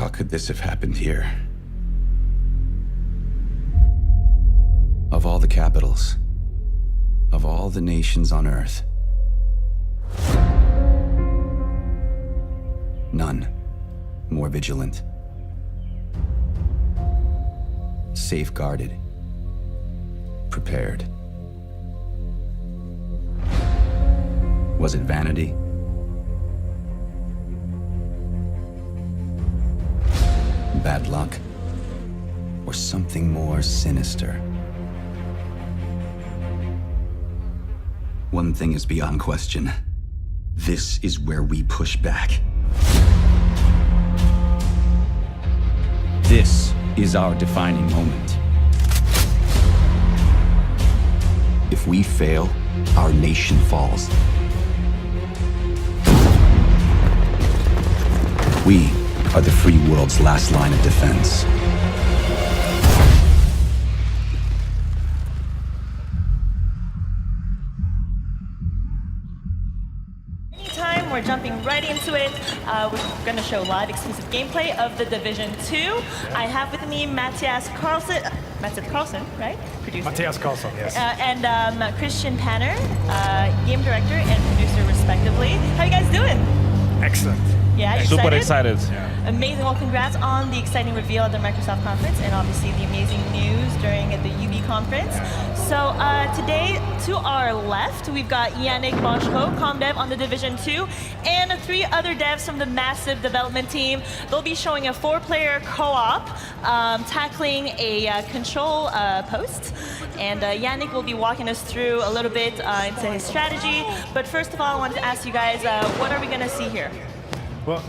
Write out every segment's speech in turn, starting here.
How could this have happened here? Of all the capitals, of all the nations on Earth, none more vigilant, safeguarded, prepared. Was it vanity? Bad luck? Or something more sinister? One thing is beyond question. This is where we push back. This is our defining moment. If we fail, our nation falls. We are the free world's last line of defense. Anytime, we're jumping right into it. We're going to show live exclusive gameplay of The Division 2. I have with me Matthias Carlson, right? Producer. Matthias Carlson, yes. And Christian Panner, game director and producer respectively. How you guys doing? Excellent. Yeah, you Super excited? excited. Amazing. Well, congrats on the exciting reveal at the Microsoft conference and obviously the amazing news during the UB conference. So today, to our left, we've got Yannick Bonchereau, comm dev on The Division 2, and 3 other devs from the massive development team. They'll be showing a 4-player co-op tackling a control post. And Yannick will be walking us through a little bit into his strategy. But first of all, I wanted to ask you guys, what are we going to see here? Well,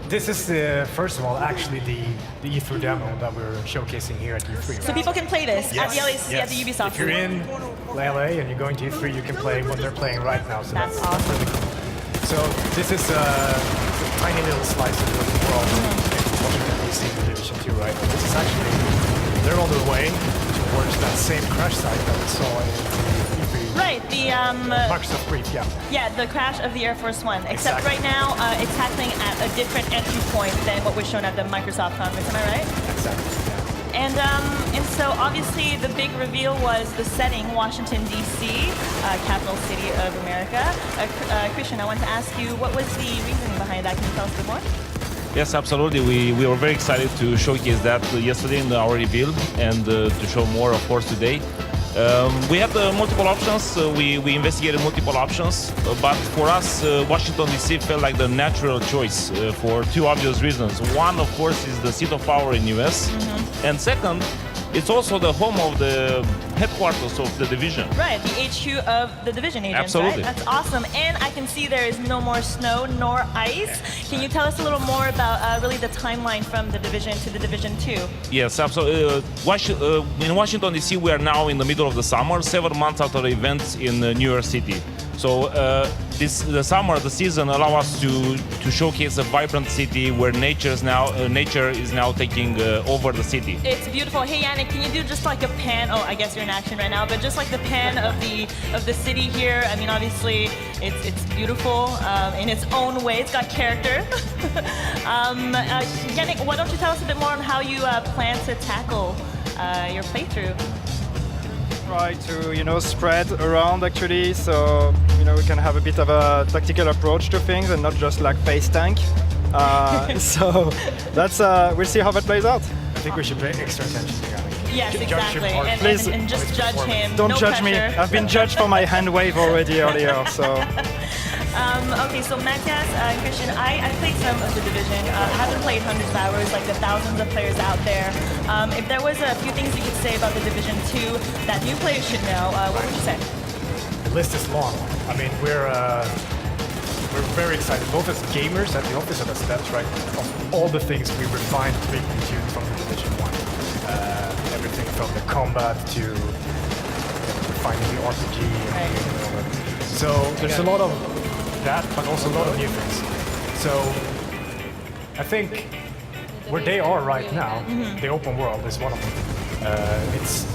this is, first of all, actually the E3 demo that we're showcasing here at E3. So people can play this at the LAC, at the Ubisoft. If you're in LA and you're going to E3, you can play what they're playing right now. So that's awesome. really cool. So this is a tiny little slice of the world in Washington, D.C. in Division 2, right? And this is actually, they're on their way towards that same crash site that we saw in E3. Right, the Microsoft brief, yeah. Yeah, the crash of the Air Force One. Except Exactly. right now, it's happening at a different entry point than what was shown at the Microsoft conference. Am I right? Exactly. Yeah. And so obviously the big reveal was the setting, Washington D.C., capital city of America. Christian, I want to ask you, what was the reasoning behind that? Can you tell us a bit more? Yes, absolutely. We were very excited to showcase that yesterday in our reveal and to show more, of course, today. We had multiple options. We investigated multiple options, but for us, Washington D.C. felt like the natural choice for 2 obvious reasons. One, of course, is the seat of power in US, and second, it's also the home of the headquarters of the Division. Right, the HQ of the Division agents, Absolutely. right? That's awesome. And I can see there is no more snow nor ice. Can you tell us a little more about really the timeline from the Division to the Division 2? Yes, absolutely. In Washington, D.C., we are now in the middle of the summer, 7 months after the events in New York City. So the summer, the season, allow us to showcase a vibrant city where nature is now taking over the city. It's beautiful. Hey, Yannick, can you do just like a pan? Oh, I guess you're in action right now, but just like the pan of the city here. I mean, obviously, it's beautiful in its own way. It's got character. Yannick, why don't you tell us a bit more on how you plan to tackle your playthrough? Try to, spread around actually, so, we can have a bit of a tactical approach to things and not just like face tank. So that's, we'll see how that plays out. I think we should pay extra attention to Yannick. Yes, exactly. Please. And just judge him. Don't no judge pressure. me. I've been judged for my hand wave already earlier, so. Okay, so Matthias, Christian, I played some of the Division. I haven't played hundreds of hours like the thousands of players out there. If there was a few things you could say about the Division 2 that new players should know, what would you say? The list is long. I mean, we're very excited, both as gamers at the office and as devs, right? Of all the things we refined, tuned from the Division 1. Everything from the combat to finding the RPG. Right. So there's a lot of that, but also a lot of new things. So I think where they are right now, the open world is one of them. It's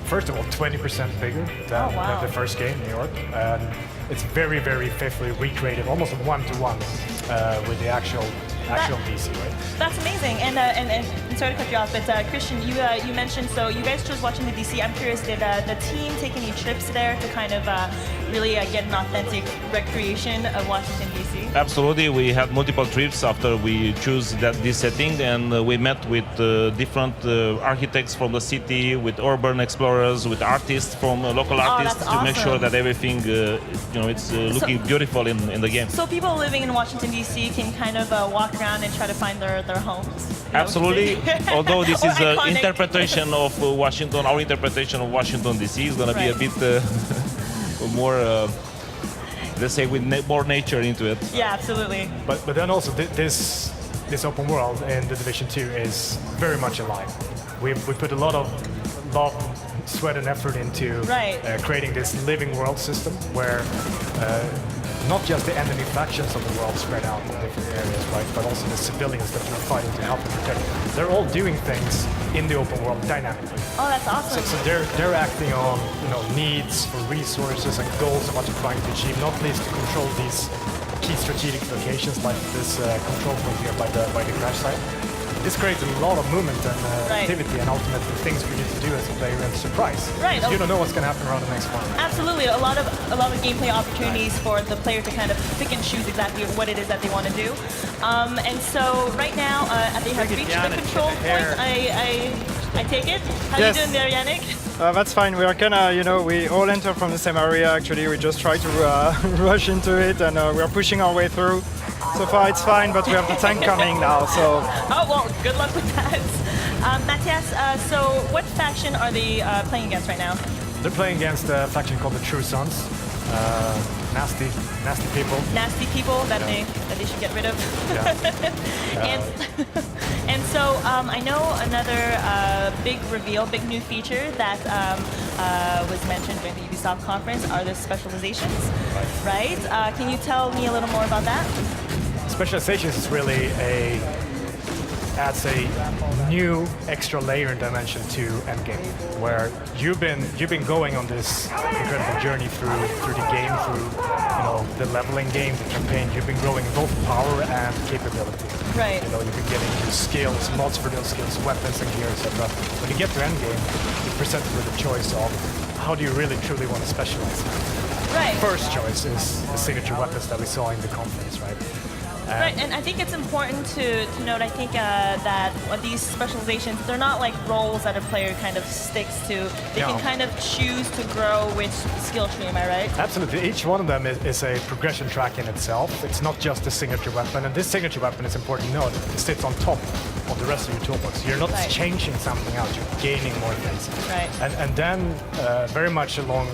first of all 20% bigger than the first game, New York. And it's very, very faithfully recreated, almost one-to-one with the actual actual DC, right? That's amazing. And sorry to cut you off, but Christian, you mentioned, so you guys chose Washington DC. I'm curious, did the team take any trips there to kind of really get an authentic recreation of Washington DC? Absolutely, we had multiple trips after we chose this setting, and we met with different architects from the city, with urban explorers, with artists from local artists that's to make sure awesome. that everything, it's looking beautiful in the game. So people living in Washington DC can kind of walk around and try to find their homes. you know? Absolutely. Although this Or is an iconic. interpretation of Washington, our interpretation of Washington DC is going to be a Right. bit more, let's say, with more nature into it. Yeah, absolutely. But then also this open world in the Division 2 is very much alive. We put a lot of love, sweat, and effort into Right. creating this living world system where not just the enemy factions of the world spread out in different areas, right, but also the civilians that you're fighting to help and protect. They're all doing things in the open world dynamically. Oh, that's awesome. So they're acting on needs for resources and goals of what you're trying to achieve, not least to control these key strategic locations like this control point here by the crash site. This creates a lot of movement and Right. activity and ultimately things for you to do as a player and surprise. Right. You don't know what's going to happen around the next corner. Absolutely, a lot of gameplay opportunities for the player to kind of pick and choose exactly what it is that they want to do. And so right now, they have reached the control point. I take it. How Yes. you doing there, Yannick? That's fine. We are kinda, we all enter from the same area. Actually, we just try to rush into it, and we are pushing our way through. So far, it's fine, but we have the tank coming now. So Oh well, good luck with that. Matthias, so what faction are they playing against right now? They're playing against a faction called the True Sons. Nasty people. Nasty people that they should get rid of. Yeah. And so I know another big reveal, big new feature that was mentioned during the Ubisoft conference are the specializations, right? Can you tell me a little more about that? Specializations is really adds a new extra layer and dimension to endgame, where you've been going on this incredible journey through the game, through the leveling game, the campaign. You've been growing both power and capability. Right. You've been getting new skills, mods for those skills, weapons and gear, etc. When you get to endgame, you're presented with a choice of how do you really truly want to specialize. Right. First choice is the signature weapons that we saw in the conference, right? Right, and I think it's important to note, I think that these specializations, they're not like roles that a player kind of sticks to. They can No. kind of choose to grow which skill tree, am I right? Absolutely. Each one of them is a progression track in itself. It's not just a signature weapon. And this signature weapon, is important to note, it sits on top of the rest of your toolbox. You're not Right. changing something out, you're gaining more things. Right. And then, very much along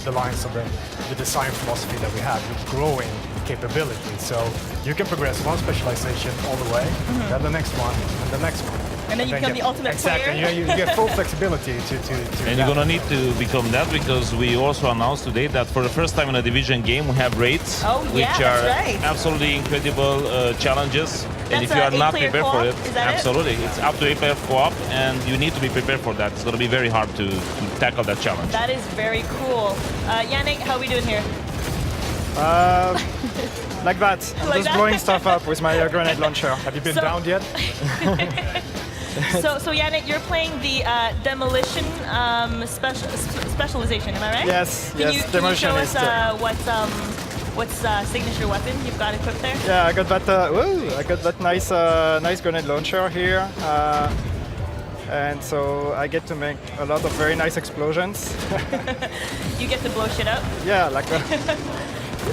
the lines of the design philosophy that we have, you're growing capability. So you can progress one specialization all the way, then the next one, and the next one. And then you become the ultimate exactly. player. You get full flexibility to And you're gonna need to become that because we also announced today that for the first time in a Division game we have raids, Oh, yeah, which that's are right. absolutely incredible challenges. And That's if you are not 8-player prepared for co-op? it, Is that it? absolutely, it's up to 8-player co-op, and you need to be prepared for that. It's gonna be very hard to tackle that challenge. That is very cool. Yannick, how are we doing here? like that, I'm Like just that? blowing stuff up with my grenade launcher. Have you been So- downed yet? So Yannick, you're playing the demolition specialization, am I right? Yes, Can yes, you show demolition us is what's signature weapon you've got equipped there? Yeah, I got that. I got that nice grenade launcher here, and so I get to make a lot of very nice explosions. You get to blow shit up. Yeah, like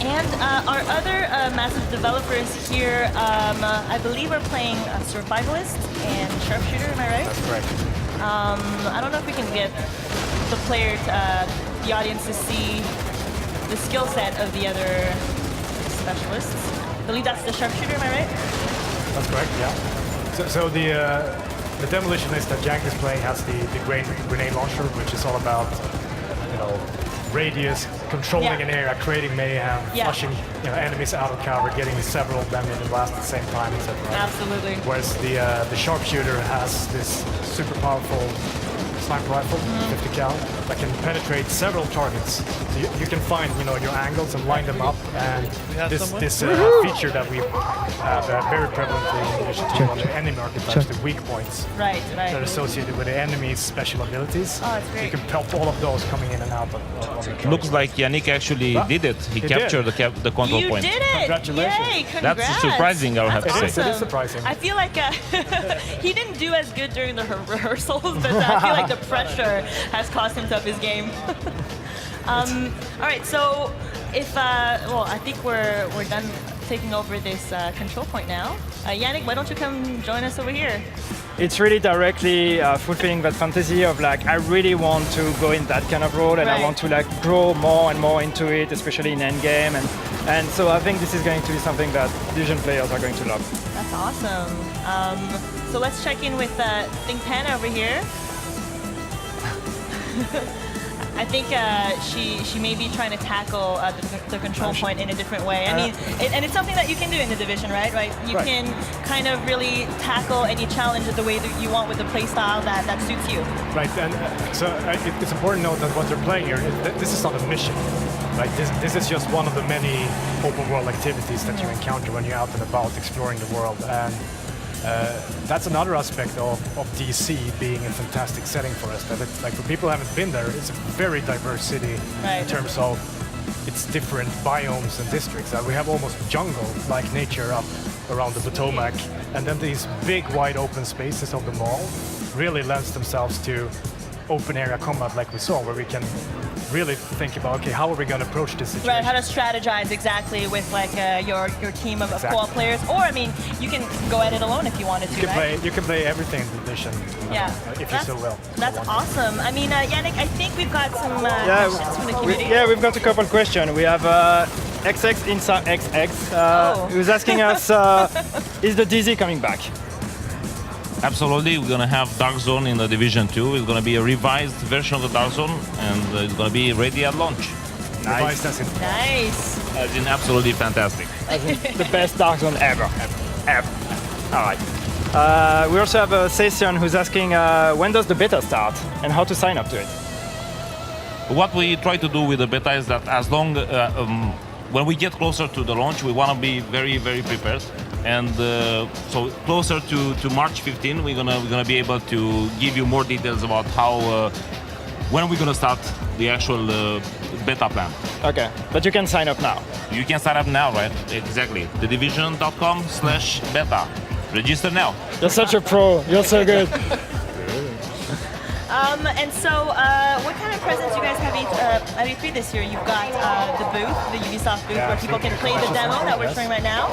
And our other massive developers here, I believe, are playing Survivalist and Sharpshooter. Am I right? That's correct. I don't know if we can get the player, the audience, to see the skill set of the other specialists. I believe that's the Sharpshooter. Am I right? That's correct, yeah. So the demolitionist that Jank is playing has the grenade launcher, which is all about radius, controlling Yeah. an area, creating mayhem, Yeah. flushing enemies out of cover, getting several of them in the blast at the same time, etc. Absolutely. Whereas the sharpshooter has this super powerful sniper rifle, 50 cal, that can penetrate several targets. So you can find, your angles and line them up. And this feature that we have very prevalently in Division 2 on the enemy archetypes, the weak points Right. that are associated with the enemy's special abilities. Oh, it's great. You can pop all of those coming in and out of the target. Looks like Yannick actually did it. He He captured did. the control You point. did it! Congratulations. Yay, congrats. That's surprising, I would have to It say. is surprising. I feel like he didn't do as good during the rehearsals, but I feel like the pressure has cost him to up his game. All right, so if I think we're done taking over this control point now. Yannick, why don't you come join us over here? It's really directly fulfilling that fantasy of like, I really want to go in that kind of role and Right. I want to like grow more and more into it, especially in endgame. And so I think this is going to be something that Division players are going to love. That's awesome. So let's check in with Think Pan over here. I think she may be trying to tackle the control point in a different way. I mean, and it's something that you can do in the Division, right? You Right. can kind of really tackle any challenge the way that you want with the playstyle that suits you. Right, and so it's important to note that what they're playing here, this is not a mission. Right, this is just one of the many open world activities that you encounter when you're out and about exploring the world. And that's another aspect of DC being a fantastic setting for us. That it's, like, for people who haven't been there, it's a very diverse city Right. in terms of its different biomes and districts. We have almost jungle-like nature up around the Potomac, and then these big, wide open spaces of the mall really lends themselves to open area combat like we saw, where we can really think about, okay, how are we going to approach this situation? Right, how to strategize exactly with like your team of Exactly. co-op players, or I mean, you can go at it alone if you wanted to, right? You can play everything in Division, Yeah, if you so will. That's awesome. I mean, Yannick, I think we've got some questions from the community. We've got a couple questions. We have XX Inside XX who's asking us, is the DZ coming back? Absolutely, we're gonna have Dark Zone in the Division 2. It's gonna be a revised version of the Dark Zone, and it's gonna be ready at launch. Revised as in Nice. As in absolutely fantastic. The best Dark Zone ever. All right. We also have a session who's asking when does the beta start and how to sign up to it. What we try to do with the beta is that as long when we get closer to the launch, we want to be very, very prepared. And so closer to March 15, we're gonna be able to give you more details about how when we're gonna start the actual beta plan. Okay, but you can sign up now. You can sign up now, right? Exactly. Dedivision.com/beta. Register now. You're such a pro. You're so good. And so, what kind of presents you guys have at E3 this year? You've got the booth, the Ubisoft booth, where people can play the demo that we're showing right now.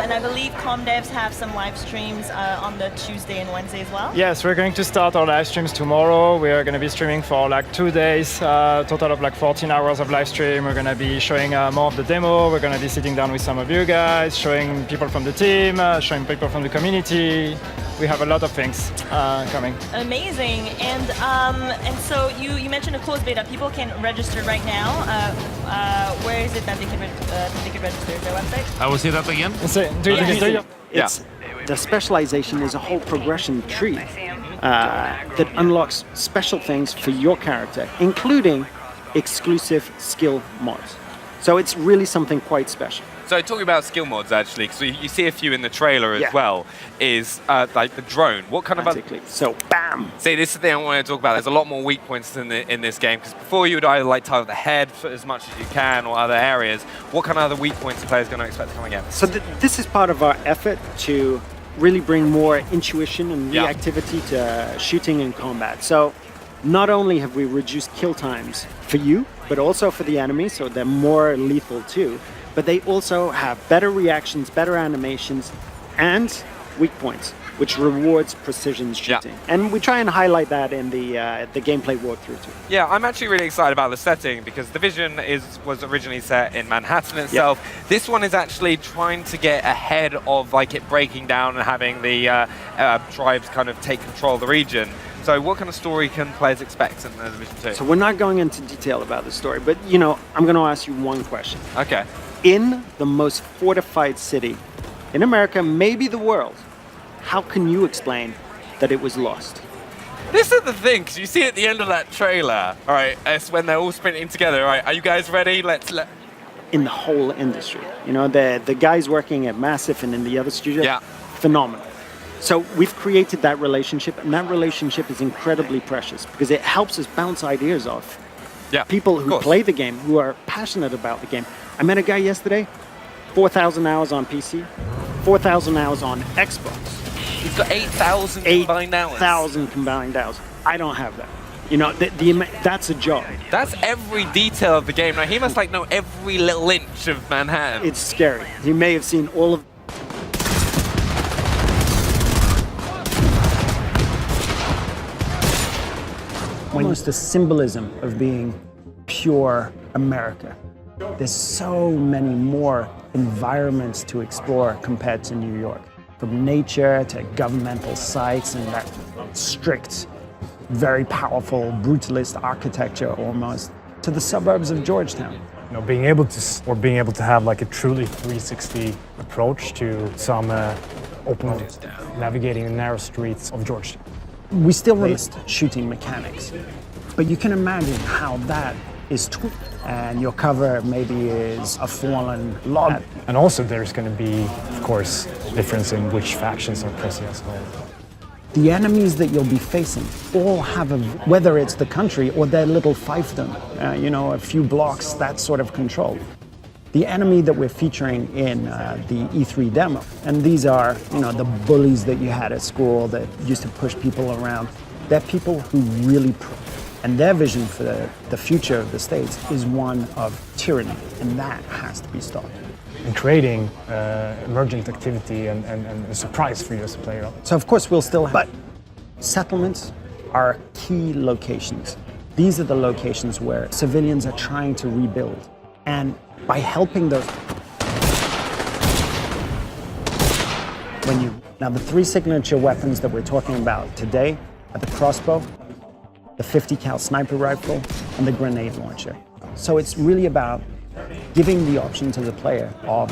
And I believe ComDevs have some live streams on the Tuesday and Wednesday as well. Yes, we're going to start our live streams tomorrow. We are going to be streaming for like 2 days, total of like 14 hours of live stream. We're going to be showing more of the demo. We're going to be sitting down with some of you guys, showing people from the team, showing people from the community. We have a lot of things coming. Amazing. And so you mentioned a closed beta. People can register right now. Where is it that they can register? Is there a website? I will say that again. So, do you register your- It's the specialization is a whole progression tree that unlocks special things for your character, including exclusive skill mods. So it's really something quite special. So talking about skill mods, actually, because you see a few in the trailer as Yeah. well, is like the drone. What kind of... Basically. So bam! See, this is the thing I want to talk about. There's a lot more weak points in this game, because before you would either like target the head for as much as you can or other areas. What kind of other weak points are players going to expect to come against? So this is part of our effort to really bring more intuition and Yeah. reactivity to shooting and combat. So not only have we reduced kill times for you, but also for the enemy, so they're more lethal too, but they also have better reactions, better animations, and weak points, which rewards precision shooting. And we try and highlight that in the gameplay walkthrough too. Yeah, I'm actually really excited about the setting, because Division was originally set in Manhattan itself. This one is actually trying to get ahead of like it breaking down and having the tribes kind of take control of the region. So what kind of story can players expect in Division 2? So we're not going into detail about the story, but you know, I'm going to ask you one question. Okay. In the most fortified city in America, maybe the world, how can you explain that it was lost? This is the thing, 'cause you see at the end of that trailer, all right, it's when they're all sprinting together, all right, are you guys ready? Let's In the whole industry, you know, the guys working at Massive and in the other studios, Yeah. phenomenal. So we've created that relationship, and that relationship is incredibly precious because it helps us bounce ideas off Yeah, people of who course. play the game, who are passionate about the game. I met a guy yesterday, 4,000 hours on PC, 4,000 hours on Xbox. He's got 8,000 combined hours. 8,000 combined hours. I don't have that. You know, that's a job. That's every detail of the game. Now, he must like know every little inch of Manhattan. It's scary. You may have seen all of. Almost the symbolism of being pure America. There's so many more environments to explore compared to New York. From nature to governmental sites and that strict, very powerful, brutalist architecture almost, to the suburbs of Georgetown. You know, being able to have like a truly 360 approach to some open navigating the narrow streets of Georgetown. We still released shooting mechanics, but you can imagine how that is tweaked. And your cover maybe is a fallen log. And also there's going to be, of course, difference in which factions are present as well. The enemies that you'll be facing all have whether it's the country or their little fiefdom, you know, a few blocks, that sort of control. The enemy that we're featuring in the E3 demo, and these are, you know, the bullies that you had at school that used to push people around. They're people who really, and their vision for the future of the States is one of tyranny, and that has to be stopped. And creating emergent activity and a surprise for you as a player. So of course we'll still have, but settlements are key locations. These are the locations where civilians are trying to rebuild. And by helping those, now the three signature weapons that we're talking about today are the crossbow, the 50 cal sniper rifle, and the grenade launcher. So it's really about giving the option to the player of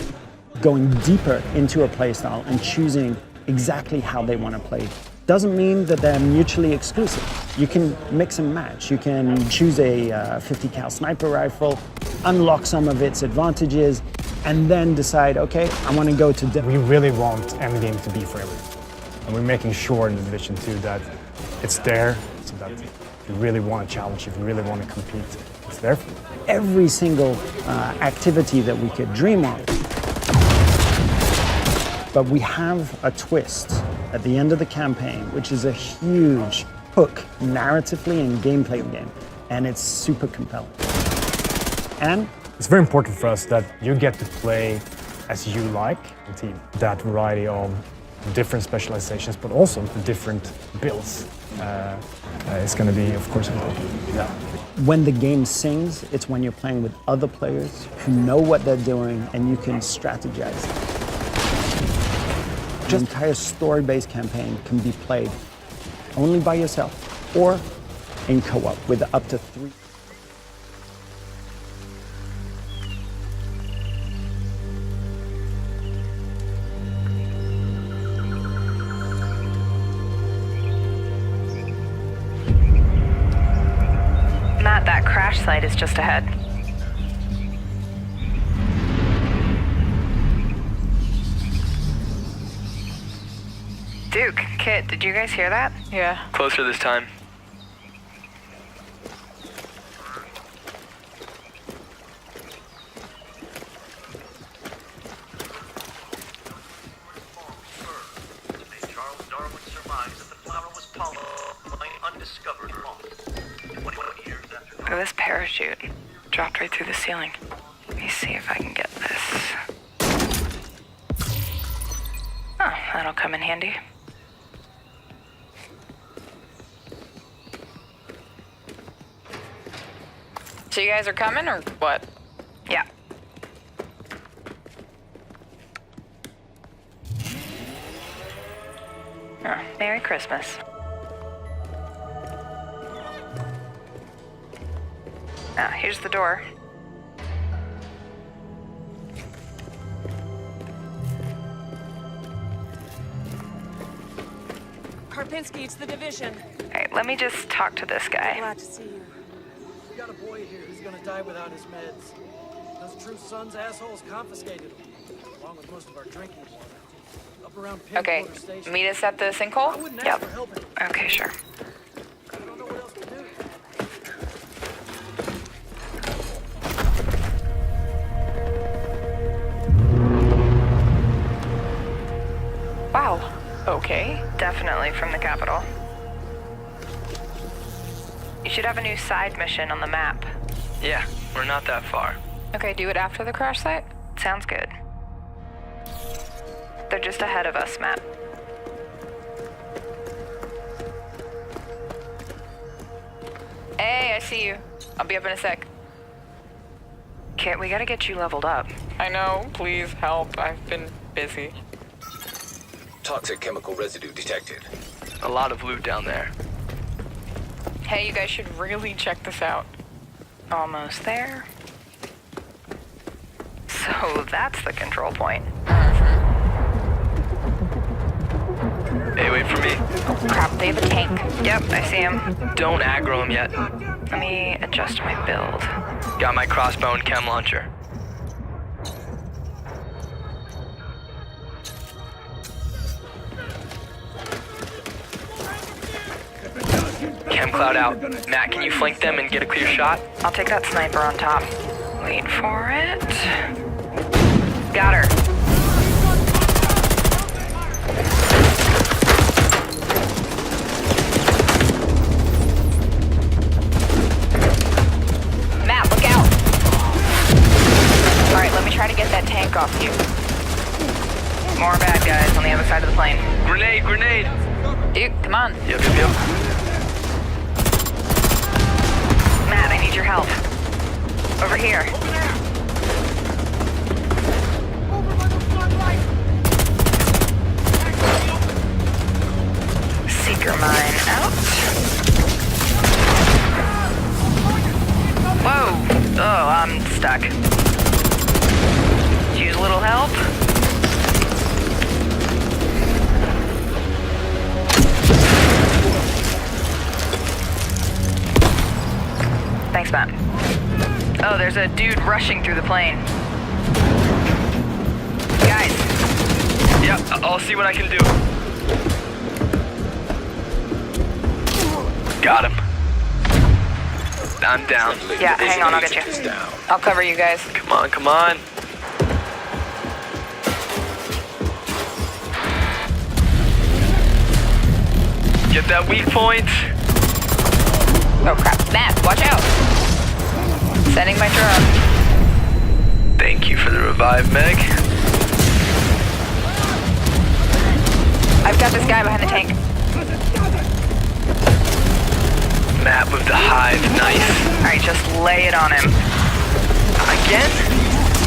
going deeper into a playstyle and choosing exactly how they want to play. Doesn't mean that they're mutually exclusive. You can mix and match. You can choose a 50 cal sniper rifle, unlock some of its advantages, and then decide, okay, I want to go to... We really want endgame to be for everyone. And we're making sure in the Division 2 that it's there, so that if you really want to challenge, if you really want to compete, it's there for you. Every single activity that we could dream of. But we have a twist at the end of the campaign, which is a huge hook narratively and gameplay in the game. And it's super compelling. And it's very important for us that you get to play as you like the team. That variety of different specializations, but also the different builds is going to be, of course, important. Yeah. When the game sings, it's when you're playing with other players who know what they're doing and you can strategize. Just entire story-based campaign can be played only by yourself or in co-op with up to 3. Matt, that crash site is just ahead. Duke, Kit, did you guys hear that? Yeah. Closer this time. Charles Darwin surmised that the flower was pollen by an undiscovered moth. 21 years after Look at this parachute. Dropped right through the ceiling. Let me see if I can get this. Oh, that'll come in handy. So you guys are coming or what? Yeah. Oh, Merry Christmas. Now, here's the door. Karpinski, it's the Division. All right, let me just talk to this guy. Glad to see you. We got a boy here who's gonna die without his meds. Those True Sons assholes confiscated him, along with most of our drinking water. Up around Okay, Pinwater Station. meet us at the I sinkhole? wouldn't Yep. ask for help anymore. Okay, sure. I don't know what else to do. Wow. Okay. Definitely from the capital. You should have a new side mission on the map. Yeah, we're not that far. Okay, do it after the crash site? Sounds good. They're just ahead of us, Matt. Hey, I see you. I'll be up in a sec. Kit, we gotta get you leveled up. I know, please help. I've been busy. Toxic chemical residue detected. A lot of loot down there. Hey, you guys should really check this out. Almost there. So that's the control point. Hey, wait for me. Oh crap, they have a tank. Yep, I see him. Don't aggro him yet. Let me adjust my build. Got my crossbow and chem launcher. Chem cloud out. Matt, can you flank them and get a clear shot? I'll take that sniper on top. Wait for it. Got her. Matt, look out! Alright, let me try to get that tank off you. More bad guys on the other side of the plane. Grenade, grenade! Dude, come on. Yep. Matt, I need your help. Over here. Seeker mine out. Whoa! Oh, I'm stuck. Use a little help. Thanks, Matt. Oh, there's a dude rushing through the plane. Guys. Yep, I'll see what I can do. Got him. I'm down. Yeah, hang on, I'll get you. I'll cover you guys. Come on, come on. Get that weak point. Oh crap. Matt, watch out! Sending my drone. Thank you for the revive, Meg. I've got this guy behind the tank. Matt with the hive, nice. Alright, just lay it on him. Again?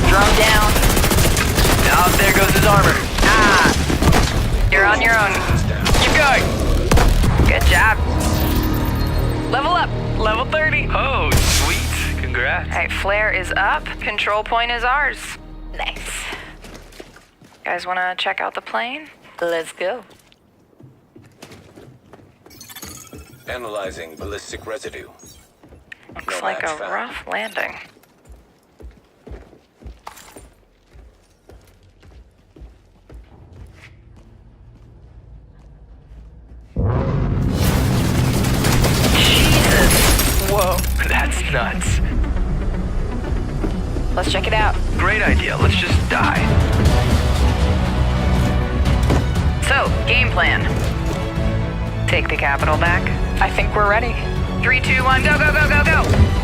Drone down. Now there goes his armor. Ah! You're on your own. Keep going. Good job. Level up. Level 30. Oh, sweet. Congrats. Alright, flare is up. Control point is ours. Nice. Guys wanna check out the plane? Let's go. Analyzing ballistic residue. Looks No like a match found. rough landing. Jesus! Whoa, that's nuts. Let's check it out. Great idea. Let's just die. So, game plan. Take the capital back. I think we're ready. 3, 2, 1, go, go, go, go, go!